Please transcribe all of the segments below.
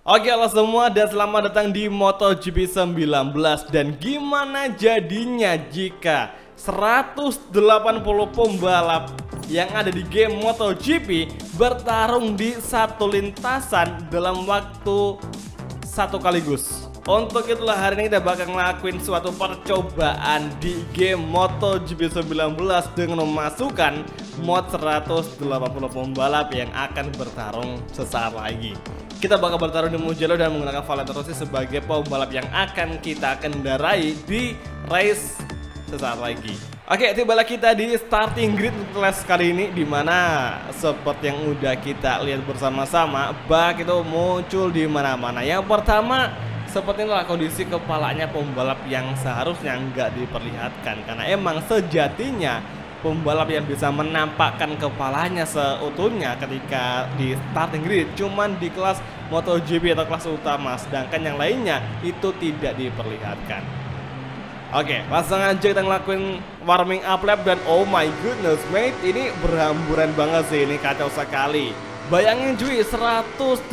Oke halo semua dan selamat datang di MotoGP 19. Dan gimana jadinya jika 180 pembalap yang ada di game MotoGP bertarung di satu lintasan dalam waktu satu kaligus. Untuk itulah hari ini kita bakal ngelakuin suatu percobaan di game MotoGP 19 dengan memasukkan mod 180 pembalap yang akan bertarung sesaat lagi. Kita bakal bertarung di Mugello dan menggunakan Valentino Rossi sebagai pembalap yang akan kita kendarai di race sesaat lagi. Oke, tibalah kita di starting grid race kali ini, dimana seperti yang udah kita lihat bersama-sama, bak itu muncul di mana-mana. Yang pertama, seperti inilah kondisi kepalanya pembalap yang seharusnya nggak diperlihatkan, karena emang sejatinya pembalap yang bisa menampakkan kepalanya seutuhnya ketika di starting grid cuman di kelas MotoGP atau kelas utama, sedangkan yang lainnya itu tidak diperlihatkan. Oke, langsung aja kita ngelakuin warming up lap dan oh my goodness mate, ini berhamburan banget sih, ini kacau sekali. Bayangin cuy, 180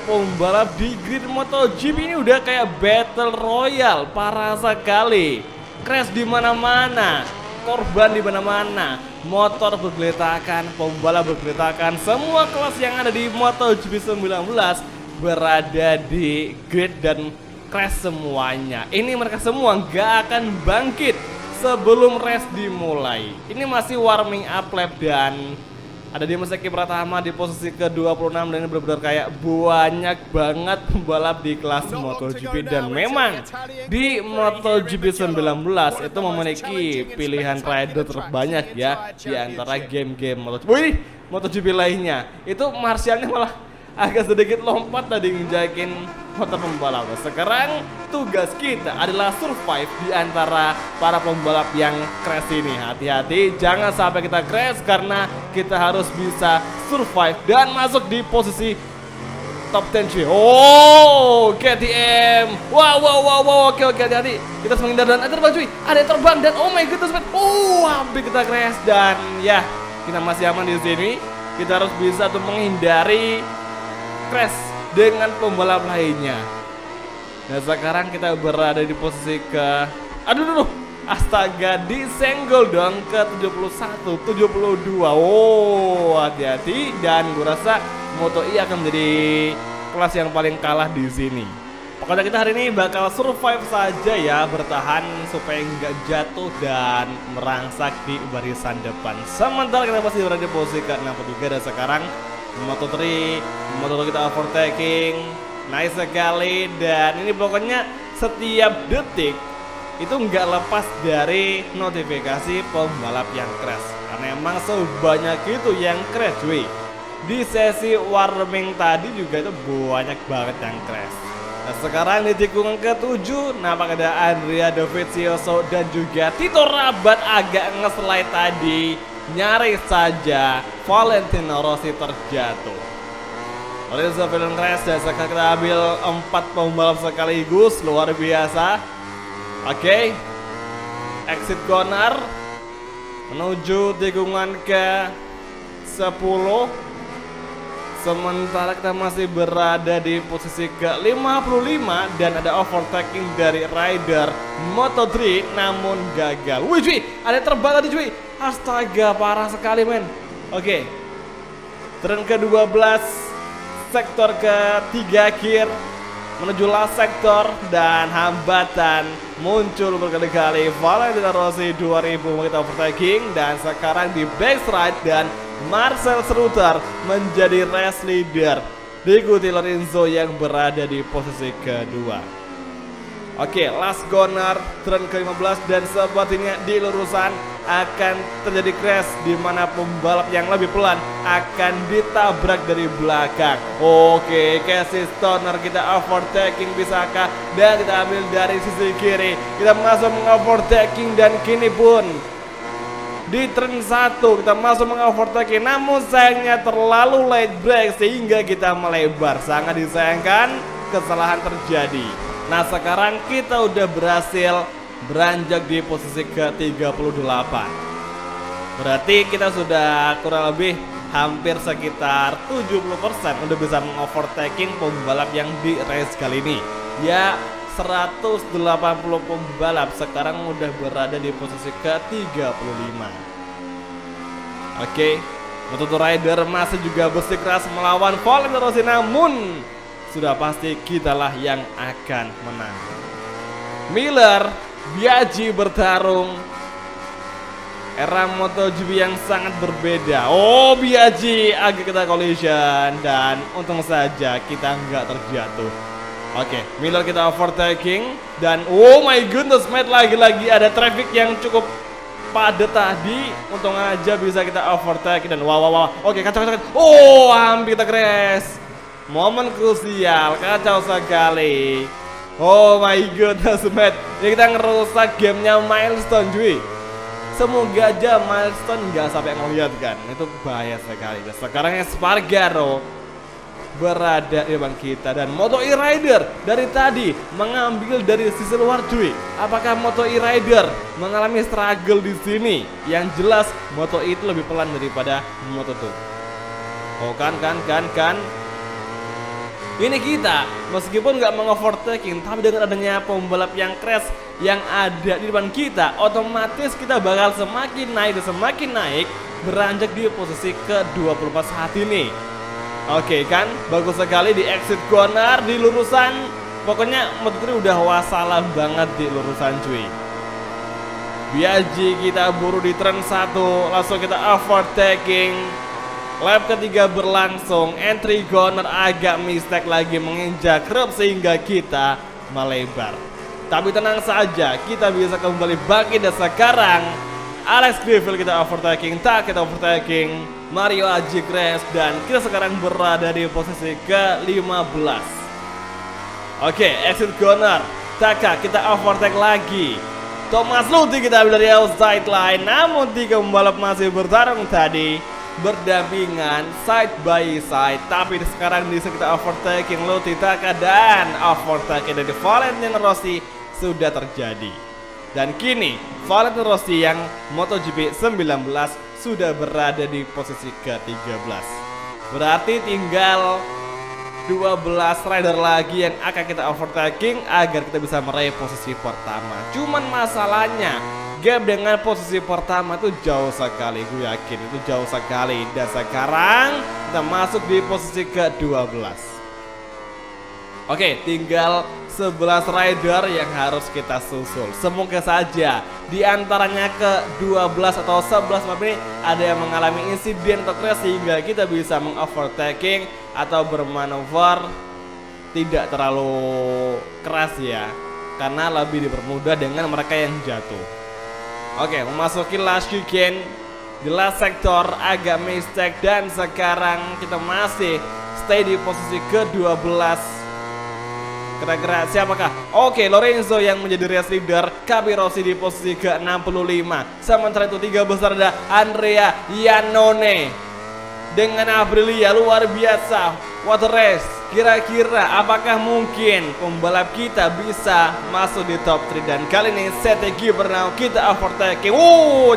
pembalap di grid MotoGP ini udah kayak battle royale, parah sekali. Crash di mana-mana, korban di mana-mana, motor bergeletakan, pembalap bergeletakan, semua kelas yang ada di MotoGP 19 berada di grid dan crash semuanya. Ini mereka semua nggak akan bangkit sebelum race dimulai. Ini masih warming up lap dan ada Dimas Eki Pratama di posisi ke-26 dan ini benar-benar kayak banyak banget pembalap di kelas MotoGP. Dan memang di MotoGP 19 itu memiliki pilihan rider terbanyak ya di antara game-game MotoGP lainnya. Itu Martialnya malah agak sedikit lompat tadi ngejakin motor pembalap. Sekarang tugas kita adalah survive di antara para pembalap yang crash ini. Hati-hati jangan sampai kita crash karena kita harus bisa survive dan masuk di posisi top 10 cuy. Oh, KTM. Wow, oke, hati-hati. Kita harus menghindar dan terbang cuy. Ada yang terbang dan oh my goodness man. Oh, hampir kita crash dan ya, kita masih aman di sini. Kita harus bisa tuh menghindari crash dengan pembalap lainnya. Nah sekarang kita berada di posisi ke astaga, disenggol dong ke 71, 72. Oh, hati-hati dan gue rasa Moto E akan menjadi kelas yang paling kalah di sini. Pokoknya kita hari ini bakal survive saja ya, bertahan supaya nggak jatuh dan merangsak di barisan depan. Sementara kita masih berada di posisi ke-63 dan sekarang Moto3 kita overtaking, nice sekali. Dan ini pokoknya setiap detik itu nggak lepas dari notifikasi pembalap yang crash, karena emang sebanyak itu yang crash cuy. Di sesi warming tadi juga itu banyak banget yang crash. Nah sekarang di tikungan ke-7 nampak ada Andrea Dovizioso dan juga Tito Rabat agak nge-slide tadi. Nyaris saja Valentino Rossi terjatuh. Lorenzo Villain crash dan sekarang kita ambil 4 pembalap sekaligus, luar biasa. Oke, exit corner menuju tikungan ke 10. Sementara kita masih berada di posisi ke-55 dan ada overtaking dari rider Moto3 namun gagal. Wih cuy, ada terbang tadi cuy. Astaga, parah sekali men. Oke, turn ke-12, sektor ke-3 kir menuju last sektor dan hambatan muncul berkali-kali. Valentino Rossi 2000 kita overtaking dan sekarang di backstride dan Marcel Schröter menjadi race leader, diikuti Lorenzo yang berada di posisi kedua. Oke, last corner, turn ke-15 dan sepertinya di lurusan akan terjadi crash di mana pembalap yang lebih pelan akan ditabrak dari belakang. Oke, Casey Stoner kita overtaking bisakah? Dan kita ambil dari sisi kiri. Kita masuk mengovertaking dan kini pun di turn 1 kita masuk mengovertaking, namun sayangnya terlalu late break sehingga kita melebar. Sangat disayangkan kesalahan terjadi. Nah sekarang kita udah berhasil beranjak di posisi ke-38. Berarti kita sudah kurang lebih hampir sekitar 70% udah bisa mengovertaking pembalap yang di race kali ini. Ya, 180 pembalap sekarang udah berada di posisi ke-35. Oke, Moto2 Rider masih juga bersikeras melawan Valentino Rossi, namun sudah pasti kitalah yang akan menang. Miller, Biaggi bertarung. Era MotoGP yang sangat berbeda. Oh, Biaggi agak kita collision dan untung saja kita nggak terjatuh. Oke, Miller kita overtaking dan oh my goodness, mate, lagi-lagi ada traffic yang cukup padat tadi. Untung aja bisa kita overtaking dan wow. Oke, kacau. Oh, hampir kita crash. Momen krusial, kacau sekali. Oh my goodness, mate. Ini kita ngerusak gamenya Milestone, cuy. Semoga aja Milestone nggak sampai ngeliat kan. Itu bahaya sekali. Dan sekarang Espargaro berada di depan kita dan Moto2 Rider dari tadi mengambil dari sisi luar, cuy. Apakah Moto2 Rider mengalami struggle di sini? Yang jelas Moto2 itu lebih pelan daripada Moto2. Oh kan. Ini kita meskipun nggak mengovertaking, tapi dengan adanya pembalap yang crash yang ada di depan kita, otomatis kita bakal semakin naik beranjak di posisi ke-24 saat ini. Oke kan, bagus sekali di exit corner, di lurusan. Pokoknya Moto3 udah wassalam banget di lurusan, cuy. Biaggi kita buru di turn 1, langsung kita overtaking. Lap ketiga berlangsung, entry corner agak mistake lagi menginjak curb sehingga kita melebar. Tapi tenang saja, kita bisa kembali bangkit dan sekarang Alex Crivell kita overtaking, kita overtaking Mario Aggi crash dan kita sekarang berada di posisi ke-15. Oke, exit corner, Taka kita overtake lagi. Thomas Luthi kita ambil dari outside line, namun 3 pembalap masih bertarung tadi berdampingan side by side. Tapi sekarang di kita overtaking Luthi, Taka dan overtaking dari Valentino Rossi sudah terjadi. Dan kini Valentino Rossi yang MotoGP 19 sudah berada di posisi ke-13. Berarti tinggal 12 rider lagi yang akan kita overtaking agar kita bisa meraih posisi pertama. Cuman masalahnya gap dengan posisi pertama itu jauh sekali, gue yakin itu jauh sekali. Dan sekarang kita masuk di posisi ke-12. Oke, tinggal 11 rider yang harus kita susul. Semoga saja di antaranya ke-12 atau 11 ini ada yang mengalami insiden atau crash sehingga kita bisa mengovertaking atau bermanuver tidak terlalu keras ya, karena lebih dipermudah dengan mereka yang jatuh. Oke, memasuki last chicane di last sector agak mistake dan sekarang kita masih stay di posisi ke-12. Kira-kira siapakah? Oke, Lorenzo yang menjadi race leader, Capirossi di posisi ke-65. Sementara itu 3 besar ada Andrea Iannone dengan Aprilia, luar biasa. What a race. Kira-kira apakah mungkin pembalap kita bisa masuk di top 3? Dan kali ini Sete Gibernau kita overtaking.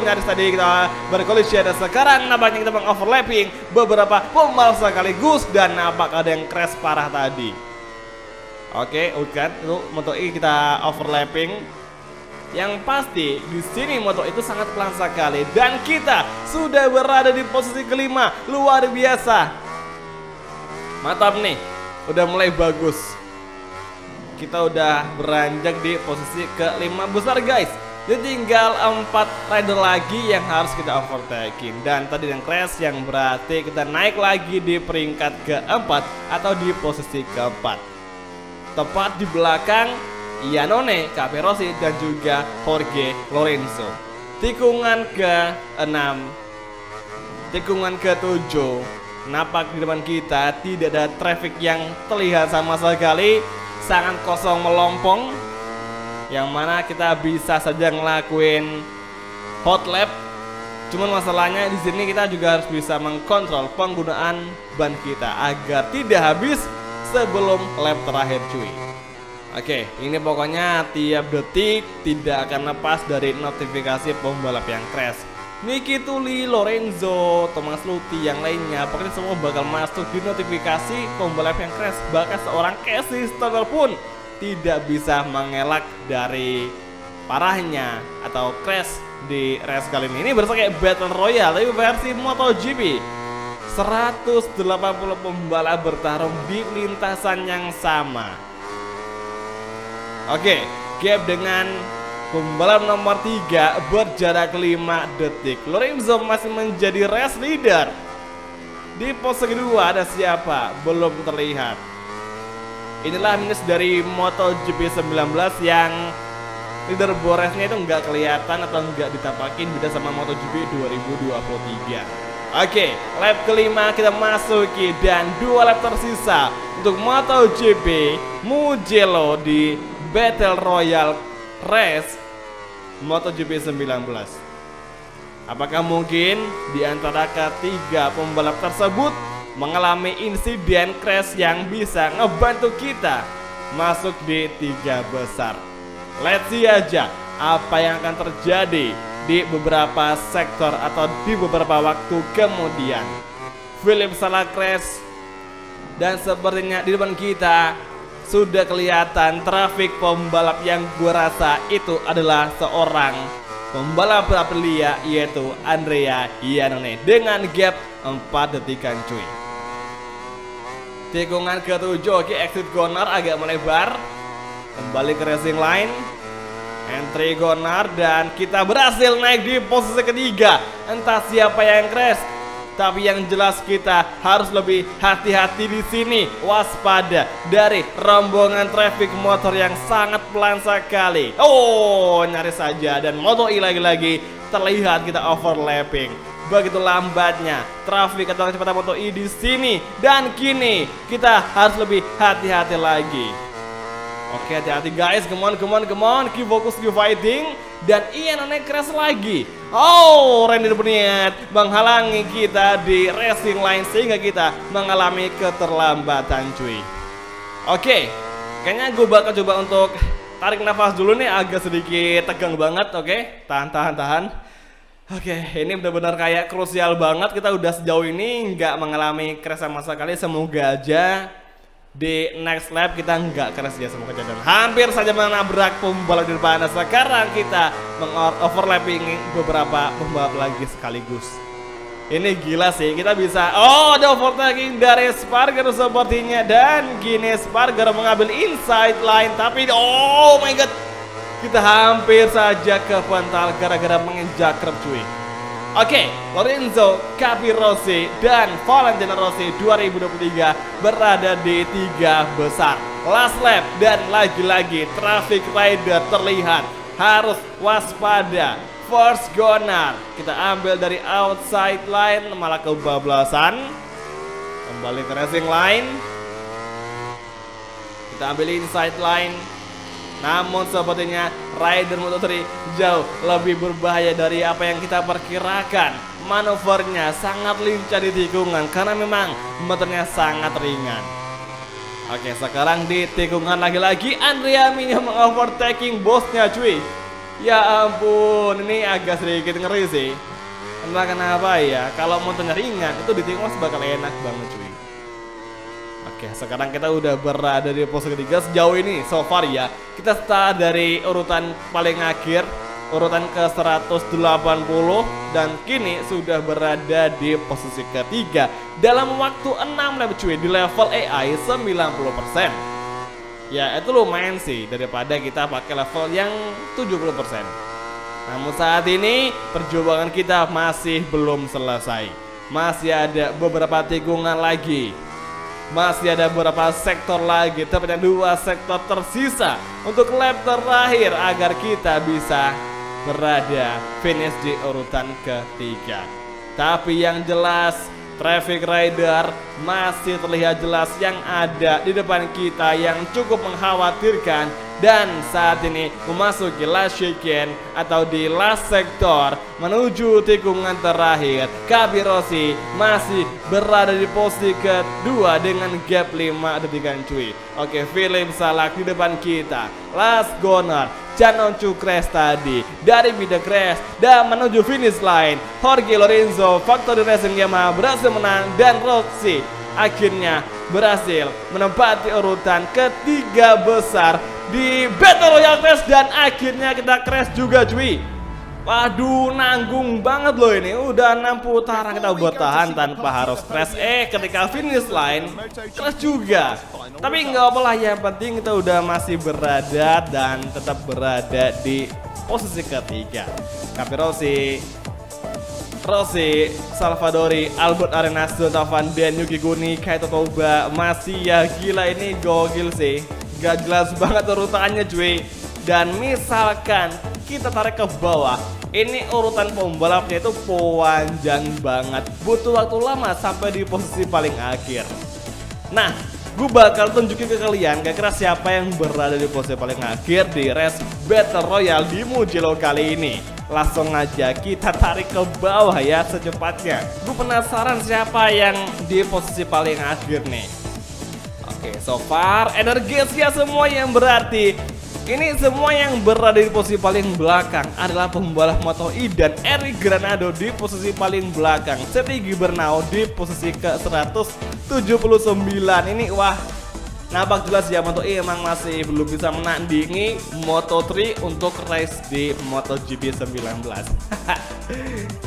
Nyaris tadi kita berkolisi dan sekarang nampaknya kita mengoverlapping beberapa pembalap sekaligus dan apakah ada yang crash parah tadi. Oke, udah itu Moto2 kita overlapping. Yang pasti di sini Moto2 itu sangat pelan sekali dan kita sudah berada di posisi kelima, luar biasa. Mantap nih, udah mulai bagus. Kita udah beranjak di posisi ke-5 besar, guys. Jadi tinggal 4 rider lagi yang harus kita overtaking. Dan tadi yang crash yang berarti kita naik lagi di peringkat ke-4 atau di posisi ke-4. Tepat di belakang Iannone, Capirossi dan juga Jorge Lorenzo. Tikungan ke-6, tikungan ke-7. Napak di depan kita tidak ada traffic yang terlihat sama sekali, sangat kosong melompong. Yang mana kita bisa saja ngelakuin hot lap. Cuman masalahnya di sini kita juga harus bisa mengkontrol penggunaan ban kita agar tidak habis sebelum lap terakhir, cuy. Oke, ini pokoknya tiap detik tidak akan lepas dari notifikasi pembalap yang crash. Nikituli, Lorenzo, Thomas Luthi, yang lainnya, pokoknya semua bakal masuk di notifikasi pembalap yang crash. Bahkan seorang Casey Stoner pun tidak bisa mengelak dari parahnya atau crash di race kali ini. Ini berasa kayak Battle Royale tapi versi MotoGP. 180 pembalap bertarung di lintasan yang sama. Oke, gap dengan pembalap nomor 3 berjarak 5 detik. Lorenzo masih menjadi race leader. Di pose kedua ada siapa? Belum terlihat. Inilah minus dari MotoGP 19 yang leaderboard race-nya itu nggak kelihatan atau nggak ditapakin, beda sama MotoGP 2023. Oke, lap kelima kita masuki dan 2 lap tersisa untuk MotoGP Mugello di Battle Royale Race MotoGP 19. Apakah mungkin di antara ketiga pembalap tersebut mengalami insiden crash yang bisa ngebantu kita masuk di 3 besar? Let's see aja apa yang akan terjadi di beberapa sektor atau di beberapa waktu kemudian. Philip salah crash dan sepertinya di depan kita sudah kelihatan trafik pembalap yang gue rasa itu adalah seorang pembalap Aprilia, yaitu Andrea Iannone dengan gap 4 detikan cuy. Tikungan ke-7, oke, exit corner agak melebar. Kembali ke racing line, entry corner, dan kita berhasil naik di posisi ketiga. Entah siapa yang crash, tapi yang jelas kita harus lebih hati-hati di sini, waspada dari rombongan traffic motor yang sangat pelan sekali. Oh, nyaris saja, dan Moto E lagi-lagi terlihat kita overlapping. Begitu lambatnya traffic atau kecepatan Moto E di sini, dan kini kita harus lebih hati-hati lagi. Oke, hati-hati guys, come on, keep focus, keep fighting. Dan Iannone crash lagi. Oh, Randy berniat menghalangi kita di racing line sehingga kita mengalami keterlambatan cuy. Oke, kayaknya gue bakal coba untuk tarik nafas dulu nih, agak sedikit tegang banget. Oke, tahan. Oke, ini benar-benar kayak krusial banget. Kita udah sejauh ini nggak mengalami crash sama sekali. Semoga aja di next lap kita nggak crash ya, semoga aja. Dan hampir saja menabrak pembalap di depan. Sekarang kita overlapping beberapa pembalap lagi sekaligus. Ini gila sih, kita bisa. Oh, ada overtaking dari Sparger sepertinya. Dan gini Sparger mengambil inside line, tapi oh my god, kita hampir saja kepental gara-gara menginjak kerb cuy. Oke, Lorenzo Capirossi dan Valentino Rossi 2023 berada di 3 besar. Last lap, dan lagi-lagi traffic rider terlihat, harus waspada. First corner kita ambil dari outside line, malah kebablasan. Kembali ke racing line, kita ambil inside line. Namun sepertinya rider Moto3 jauh lebih berbahaya dari apa yang kita perkirakan. Manuvernya sangat lincah di tikungan karena memang motornya sangat ringan. Oke, sekarang di tikungan lagi-lagi Andrea Mini mengovertaking bosnya cuy. Ya ampun, ini agak sedikit ngeri sih. Entah kenapa ya, kalau motornya ringan itu di tikungan bakal enak banget cuy. Oke, sekarang kita udah berada di posisi ketiga sejauh ini so far ya. Kita start dari urutan paling akhir, urutan ke 180, dan kini sudah berada di posisi ketiga dalam waktu 6 lap cuy, di level AI 90%. Ya, itu lumayan sih daripada kita pakai level yang 70%. Namun saat ini perjuangan kita masih belum selesai. Masih ada beberapa tikungan lagi. Masih ada beberapa sektor lagi, tepatnya 2 sektor tersisa untuk lap terakhir agar kita bisa berada finish di urutan ketiga. Tapi yang jelas traffic rider masih terlihat jelas yang ada di depan kita yang cukup mengkhawatirkan, Dan saat ini memasuki last chicane atau di last sektor menuju tikungan terakhir. Capirossi masih berada di posisi kedua dengan gap 5 detikan cuy. Oke, Philip Salak di depan kita. Last corner Janoncu Crash tadi dari Bida Crash dan menuju finish line. Jorge Lorenzo Factory Racing Yamaha berhasil menang dan Roxy akhirnya berhasil menempati urutan ketiga besar di Battle Royale Crash dan akhirnya kita crash juga cuy. Waduh, nanggung banget loh ini. Udah 6 putaran kita bertahan tanpa harus crash. Ketika finish line crash juga. Tapi nggak apa lah, yang penting kita udah masih berada dan tetap berada di posisi ketiga. Capirossi, Rossi, Salvadori, Albert Arenas, Donovan, Dan, Yuki Guni, Kaito Toba masih ya gila ini gokil sih. Gak jelas banget urutannya cuy. Dan misalkan kita tarik ke bawah, ini urutan pembalapnya itu panjang banget. Butuh waktu lama sampai di posisi paling akhir. Nah, gue bakal tunjukin ke kalian kira-kira siapa yang berada di posisi paling akhir di race Battle Royale di Mugello kali ini. Langsung aja kita tarik ke bawah ya secepatnya. Gue penasaran siapa yang di posisi paling akhir nih. Oke, so far Energesia semua yang berarti ini semua yang berada di posisi paling belakang adalah pembalap Moto2 dan Eric Granado di posisi paling belakang. Seti Gibernau di posisi ke-179. Ini wah, nampak jelas ya Moto2 emang masih belum bisa menandingi Moto3 untuk race di MotoGP 19.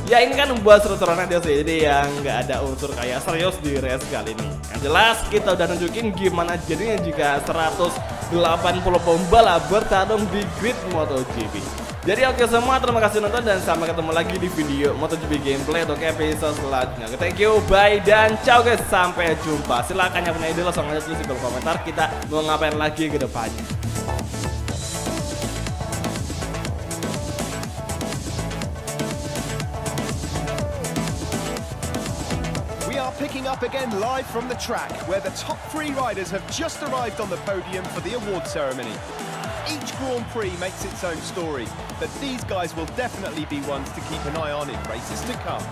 Ya ini kan buat seru-seruan aja sih, jadi yang nggak ada unsur kayak serius di race kali ini. Yang jelas kita udah nunjukin gimana jadinya jika 180 pembalap bertarung di grid MotoGP. Jadi oke semua, terima kasih nonton dan sampai ketemu lagi di video MotoGP gameplay untuk episode selanjutnya. Thank you, bye dan ciao guys, sampai jumpa. Silahkan yang punya ide langsung aja tulis di kolom komentar, kita mau ngapain lagi ke depannya. Picking up again live from the track where the top 3 riders have just arrived on the podium for the award ceremony. Each Grand Prix makes its own story, but these guys will definitely be ones to keep an eye on in races to come.